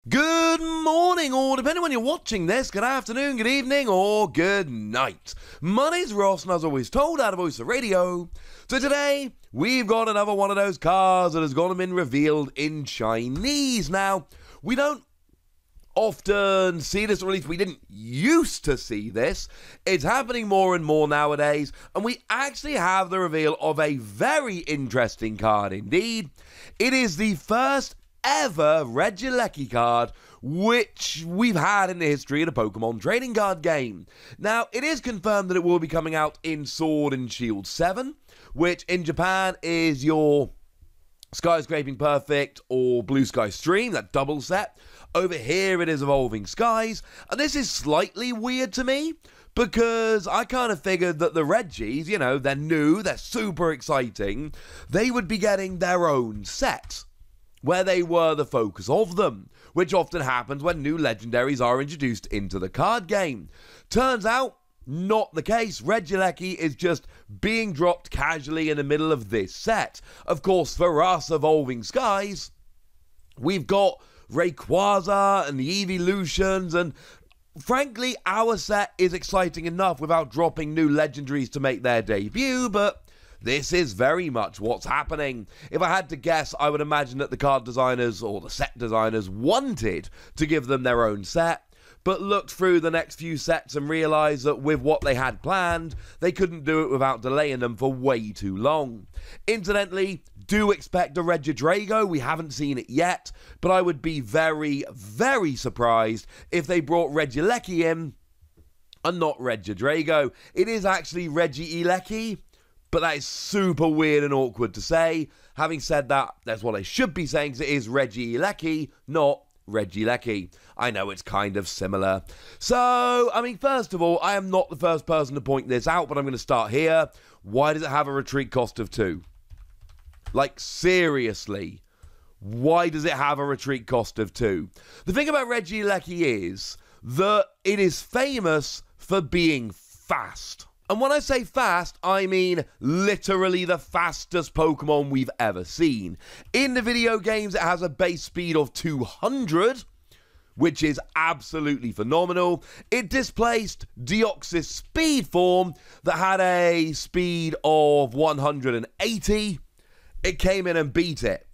Good morning, or depending on when you're watching this, good afternoon, good evening, or good night. My name's Ross, and as always told out of Voice of Radio. So today, we've got another one of those cards that has gone and been revealed in Chinese. Now, we don't often see this, or at least we didn't used to see this. It's happening more and more nowadays, and we actually have the reveal of a very interesting card indeed. It is the first ever Regieleki card which we've had in the history of the Pokemon trading card game. Now, it is confirmed that it will be coming out in Sword and Shield 7, which in Japan is your Skyscraping Perfect or Blue Sky Stream, that double set. Over here it is Evolving Skies, and this is slightly weird to me, because I kind of figured that the Regis, you know, they're new, they're super exciting, they would be getting their own set, where they were the focus of them, which often happens when new legendaries are introduced into the card game. Turns out, not the case. Regieleki is just being dropped casually in the middle of this set. Of course, for us, Evolving Skies, we've got Rayquaza and the Evolutions, and frankly, our set is exciting enough without dropping new legendaries to make their debut, but this is very much what's happening. If I had to guess, I would imagine that the card designers or the set designers wanted to give them their own set, but looked through the next few sets and realised that with what they had planned, they couldn't do it without delaying them for way too long. Incidentally, do expect a Regidrago. We haven't seen it yet, but I would be very, very surprised if they brought Regieleki in and not Regidrago. It is actually Regieleki, but that is super weird and awkward to say. Having said that, that's what I should be saying, because it is Regieleki, not Regieleki. I know it's kind of similar. So, I mean, first of all, I am not the first person to point this out, but I'm going to start here. Why does it have a retreat cost of 2? Like, seriously, why does it have a retreat cost of 2? The thing about Regieleki is that it is famous for being fast. And when I say fast, I mean literally the fastest Pokemon we've ever seen. In the video games, it has a base speed of 200, which is absolutely phenomenal. It displaced Deoxys Speed form that had a speed of 180. It came in and beat it.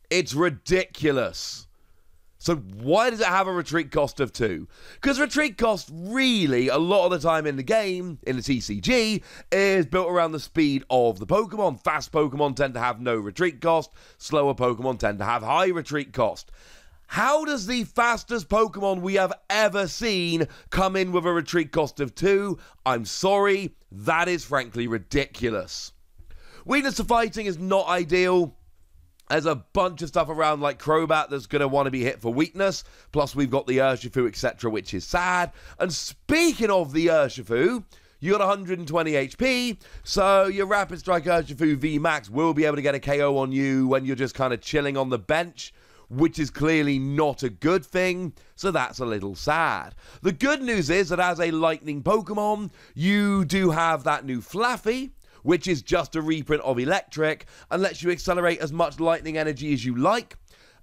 It's ridiculous. So why does it have a retreat cost of 2? Because retreat cost really, a lot of the time in the game, in the TCG, is built around the speed of the Pokemon. Fast Pokemon tend to have no retreat cost. Slower Pokemon tend to have high retreat cost. How does the fastest Pokemon we have ever seen come in with a retreat cost of 2? I'm sorry, that is frankly ridiculous. Weakness to fighting is not ideal. There's a bunch of stuff around like Crobat that's going to want to be hit for weakness. Plus, we've got the Urshifu, etc., which is sad. And speaking of the Urshifu, you got 120 HP, so your Rapid Strike Urshifu VMAX will be able to get a KO on you when you're just kind of chilling on the bench, which is clearly not a good thing, so that's a little sad. The good news is that as a Lightning Pokemon, you do have that new Flaffy, which is just a reprint of Electric and lets you accelerate as much lightning energy as you like,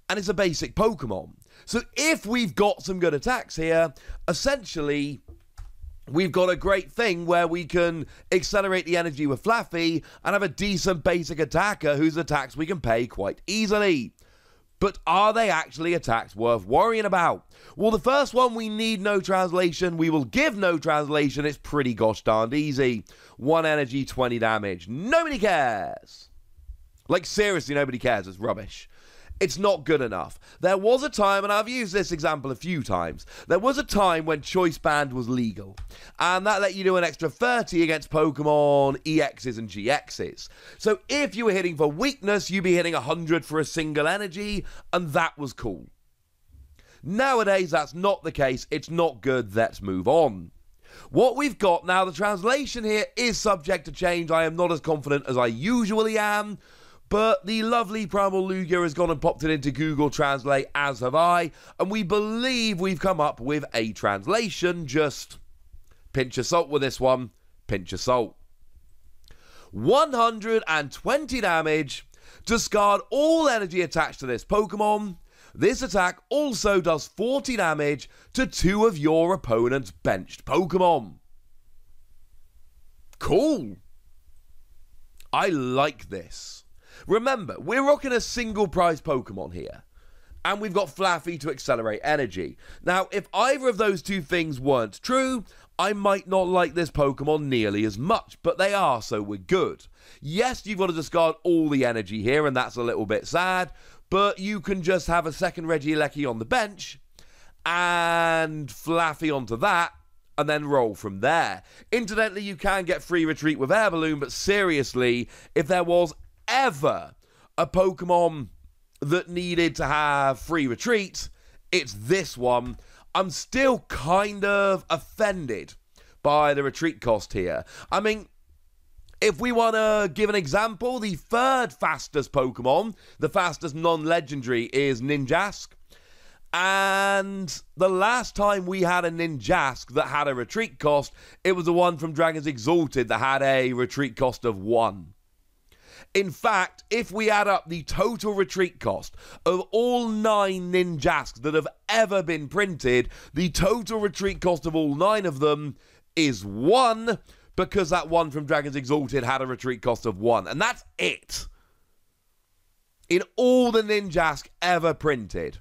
and it's a basic Pokemon. So if we've got some good attacks here, essentially we've got a great thing where we can accelerate the energy with Flaffy and have a decent basic attacker whose attacks we can pay quite easily. But are they actually attacks worth worrying about? Well, the first one, we need no translation. We will give no translation. It's pretty gosh darned easy. 1 energy, 20 damage. Nobody cares. Like, seriously, nobody cares. It's rubbish. It's not good enough. There was a time, and I've used this example a few times, there was a time when Choice Band was legal, and that let you do an extra 30 against Pokemon EXs and GXs. So if you were hitting for weakness, you'd be hitting 100 for a single energy, and that was cool. Nowadays, that's not the case. It's not good. Let's move on. What we've got now, the translation here is subject to change. I am not as confident as I usually am, but the lovely Primal Lugia has gone and popped it into Google Translate, as have I, and we believe we've come up with a translation. Just pinch of salt with this one. Pinch of salt. 120 damage. Discard all energy attached to this Pokemon. This attack also does 40 damage to 2 of your opponent's benched Pokemon. Cool. I like this. Remember, we're rocking a single prize Pokemon here. And we've got Flaaffy to accelerate energy. Now, if either of those two things weren't true, I might not like this Pokemon nearly as much, but they are, so we're good. Yes, you've got to discard all the energy here, and that's a little bit sad, but you can just have a second Regieleki on the bench, and Flaaffy onto that, and then roll from there. Incidentally, you can get free retreat with Air Balloon, but seriously, if there was ever a Pokemon that needed to have free retreat, it's this one. I'm still kind of offended by the retreat cost here. I mean, if we want to give an example, the third fastest Pokemon, the fastest non-legendary, is Ninjask. And the last time we had a Ninjask that had a retreat cost, it was the one from Dragons Exalted that had a retreat cost of 1. In fact, if we add up the total retreat cost of all 9 Ninjasks that have ever been printed, the total retreat cost of all 9 of them is 1, because that one from Dragons Exalted had a retreat cost of 1. And that's it. In all the Ninjask ever printed.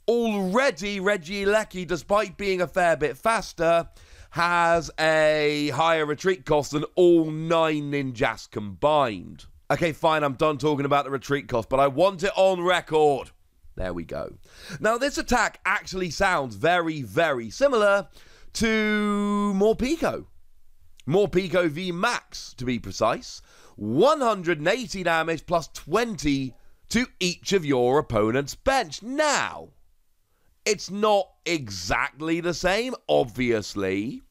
Already, Regieleki, despite being a fair bit faster, has a higher retreat cost than all 9 Ninjask combined. Okay, fine, I'm done talking about the retreat cost, but I want it on record. There we go. Now, this attack actually sounds very, very similar to Morpeko. Morpeko V Max, to be precise. 180 damage plus 20 to each of your opponent's bench. Now, it's not exactly the same, obviously,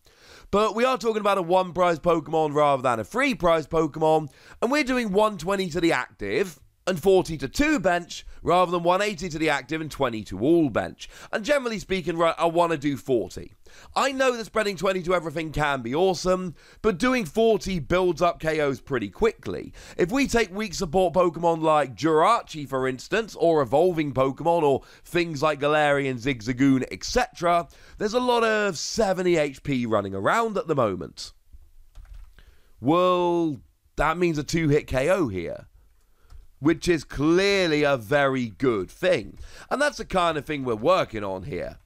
but we are talking about a 1 prize Pokemon rather than a 3 prize Pokemon, and we're doing 120 to the active and 40 to 2 bench rather than 180 to the active and 20 to all bench. And generally speaking, right, I want to do 40. I know that spreading 20 to everything can be awesome, but doing 40 builds up KOs pretty quickly. If we take weak support Pokemon like Jirachi, for instance, or evolving Pokemon, or things like Galarian, Zigzagoon, etc., there's a lot of 70 HP running around at the moment. Well, that means a 2-hit KO here, which is clearly a very good thing. And that's the kind of thing we're working on here.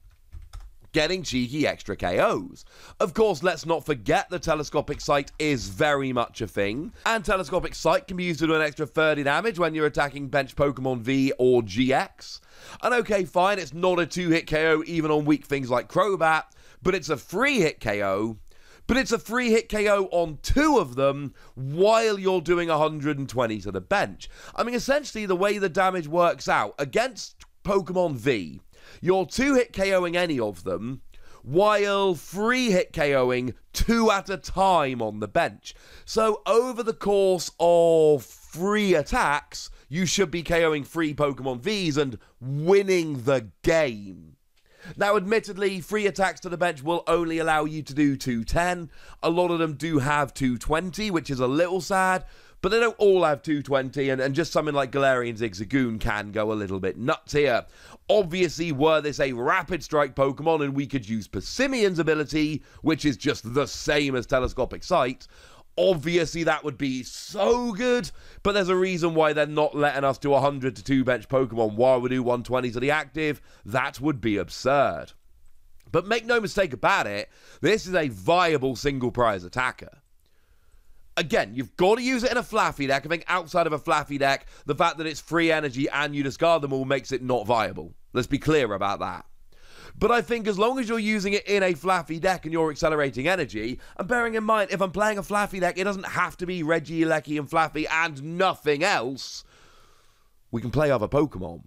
Getting cheeky extra KOs. Of course, let's not forget the Telescopic Sight is very much a thing, and Telescopic Sight can be used to do an extra 30 damage when you're attacking bench Pokemon V or GX. And okay, fine, it's not a 2-hit KO even on weak things like Crobat, but it's a 3-hit KO. But it's a 3-hit KO on 2 of them while you're doing 120 to the bench. I mean, essentially, the way the damage works out, against Pokemon V, you're 2-hit KOing any of them, while 3-hit KOing 2 at a time on the bench. So over the course of 3 attacks, you should be KOing 3 Pokemon Vs and winning the game. Now, admittedly, 3 attacks to the bench will only allow you to do 210. A lot of them do have 220, which is a little sad, but they don't all have 220, and just something like Galarian Zigzagoon can go a little bit nuts here. Obviously, were this a Rapid Strike Pokemon and we could use Persimmion's ability, which is just the same as Telescopic Sight, obviously that would be so good, but there's a reason why they're not letting us do 100 to 2 bench Pokemon while we do 120 to the active. That would be absurd. But make no mistake about it, this is a viable single prize attacker. Again, you've got to use it in a Flaaffy deck. I think outside of a Flaaffy deck, the fact that it's free energy and you discard them all makes it not viable. Let's be clear about that. But I think as long as you're using it in a Flaaffy deck and you're accelerating energy, and bearing in mind, if I'm playing a Flaaffy deck, it doesn't have to be Regieleki and Flaaffy and nothing else. We can play other Pokemon.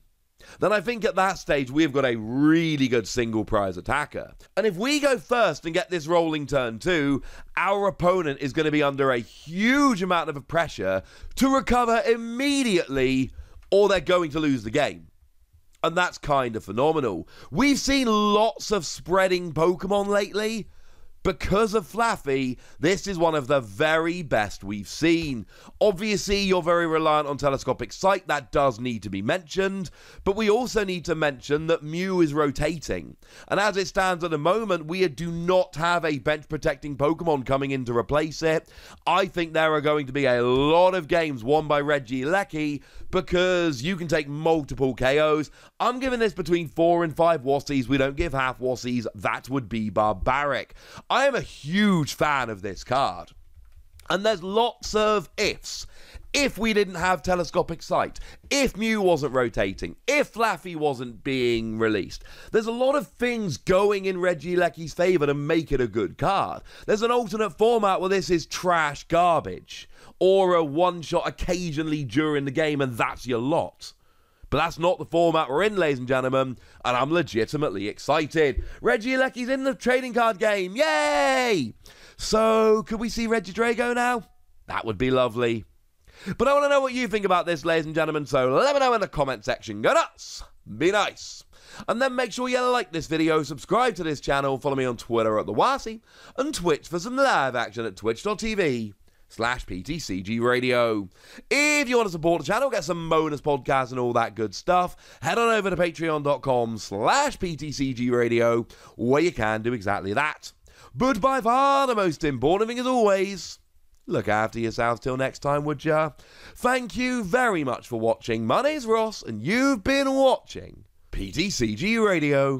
Then I think at that stage, we've got a really good single prize attacker. And if we go first and get this rolling turn 2, our opponent is going to be under a huge amount of pressure to recover immediately, or they're going to lose the game. And that's kind of phenomenal. We've seen lots of spreading Pokemon lately, Because of Flaffy, this is one of the very best we've seen. Obviously, you're very reliant on telescopic sight, that does need to be mentioned, but we also need to mention that Mew is rotating. And as it stands at the moment, we do not have a bench protecting Pokemon coming in to replace it. I think there are going to be a lot of games won by Regieleki because you can take multiple KOs. I'm giving this between 4 and 5 Wassies. We don't give half Wassies. That would be barbaric. I am a huge fan of this card. And there's lots of ifs. If we didn't have telescopic sight, if Mew wasn't rotating, if Flaffy wasn't being released, there's a lot of things going in Regieleki's favour to make it a good card. There's an alternate format where this is trash garbage, or a one-shot occasionally during the game and that's your lot. But that's not the format we're in, ladies and gentlemen, and I'm legitimately excited. Regieleki's in the trading card game, yay! So, could we see Regidrago now? That would be lovely. But I want to know what you think about this, ladies and gentlemen, so let me know in the comment section. Go nuts! Be nice! And then make sure you like this video, subscribe to this channel, follow me on Twitter at TheWassie, and Twitch for some live action at twitch.tv/PTCG Radio. If you want to support the channel, get some bonus podcasts and all that good stuff, head on over to patreon.com/PTCG Radio, where you can do exactly that. But by far the most important thing as always, look after yourselves till next time, would ya? Thank you very much for watching. My name's Ross, and you've been watching PTCG Radio.